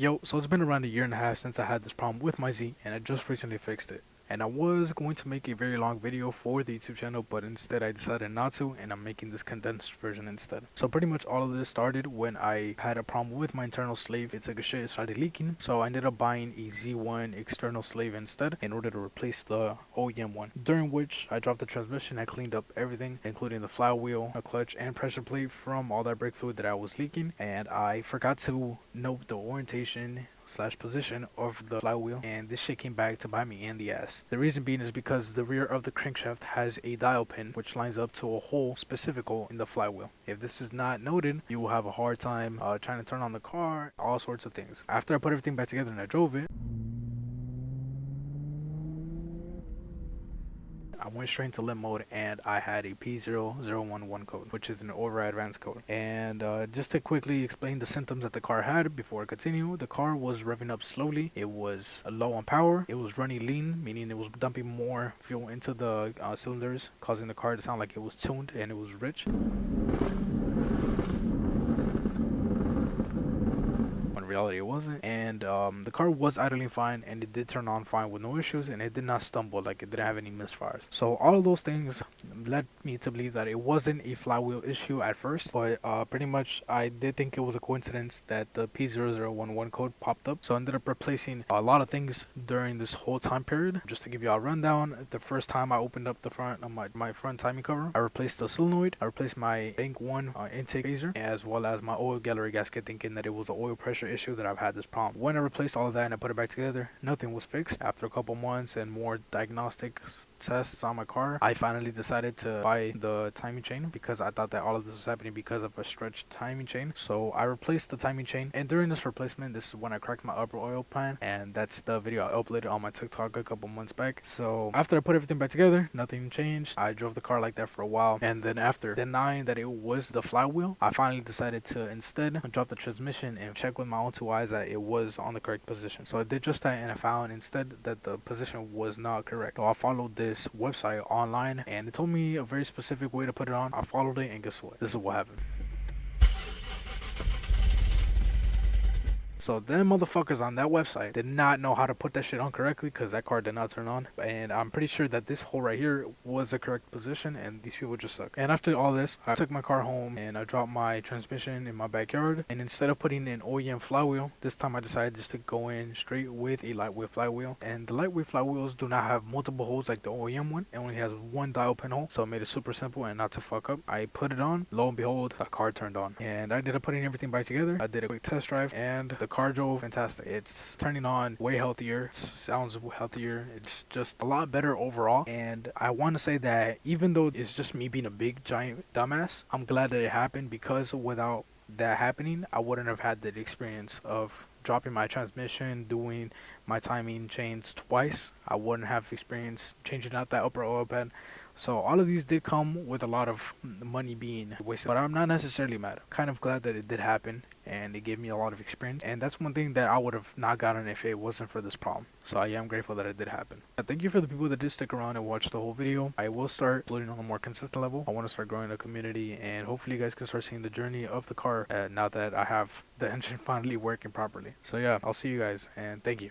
Yo, so it's been around a year and a half since I had this problem with my Z, and I just recently fixed it. And I was going to make a very long video for the YouTube channel, but instead I decided not to, and I'm making this condensed version instead. So pretty much all of this started when I had a problem with my internal slave. It took a shit, it started leaking, so I ended up buying a Z1 external slave instead in order to replace the OEM one. During which I dropped the transmission, I cleaned up everything, including the flywheel, a clutch, and pressure plate from all that brake fluid that I was leaking, and I forgot to note the orientation slash position of the flywheel, and this shit came back to bite me in the ass. The reason being is because the rear of the crankshaft has a dial pin which lines up to a hole, specific hole in the flywheel. If this is not noted, you will have a hard time trying to turn on the car, all sorts of things. After I put everything back together and I drove it, I went straight into limp mode and I had a P0011 code, which is an override advanced code. And just to quickly explain the symptoms that the car had before I continue, the car was revving up slowly, it was low on power, it was running lean, meaning it was dumping more fuel into the cylinders, causing the car to sound like it was tuned and it was rich. Reality it wasn't, and the car was idling fine and it did turn on fine with no issues, and it did not stumble, like it didn't have any misfires. So all of those things led me to believe that it wasn't a flywheel issue at first, but pretty much I did think it was a coincidence that the P0011 code popped up. So I ended up replacing a lot of things during this whole time period. Just to give you a rundown, the first time I opened up the front of my front timing cover, I replaced the solenoid, I replaced my bank 1 intake phaser, as well as my oil gallery gasket, thinking that it was an oil pressure issue that I've had this problem. When I replaced all of that and I put it back together, nothing was fixed. After a couple months and more diagnostics tests on my car, I finally decided to buy the timing chain because I thought that all of this was happening because of a stretched timing chain. So I replaced the timing chain, and during this replacement, this is when I cracked my upper oil pan, and that's the video I uploaded on my TikTok a couple months back. So after I put everything back together, nothing changed. I drove the car like that for a while, and then after denying that it was the flywheel, I finally decided to instead drop the transmission and check with my own two eyes that it was on the correct position. So I did just that, and I found instead that the position was not correct. So I followed this website online, and it told me a very specific way to put it on. I followed it, and guess what? This is what happened. So them motherfuckers on that website did not know how to put that shit on correctly, because that car did not turn on. And I'm pretty sure that this hole right here was the correct position, and these people just suck. And after all this, I took my car home and I dropped my transmission in my backyard. And instead of putting in OEM flywheel, this time I decided just to go in straight with a lightweight flywheel. And the lightweight flywheels do not have multiple holes like the OEM one. It only has one dial pin hole, so it made it super simple and not to fuck up. I put it on, lo and behold, the car turned on. And I ended up putting everything back together. I did a quick test drive, and the car drove fantastic. It's turning on way healthier, it sounds healthier, it's just a lot better overall. And I want to say that even though it's just me being a big giant dumbass, I'm glad that it happened, because without that happening, I wouldn't have had the experience of dropping my transmission, doing my timing chains twice. I wouldn't have experienced changing out that upper oil pan. So all of these did come with a lot of money being wasted, but I'm not necessarily mad. I'm kind of glad that it did happen, and it gave me a lot of experience, and that's one thing that I would have not gotten if it wasn't for this problem. So I am grateful that it did happen. Thank you for the people that did stick around and watch the whole video. I will start uploading on a more consistent level. I want to start growing a community, and hopefully you guys can start seeing the journey of the car now that I have the engine finally working properly. So yeah, I'll see you guys, and thank you.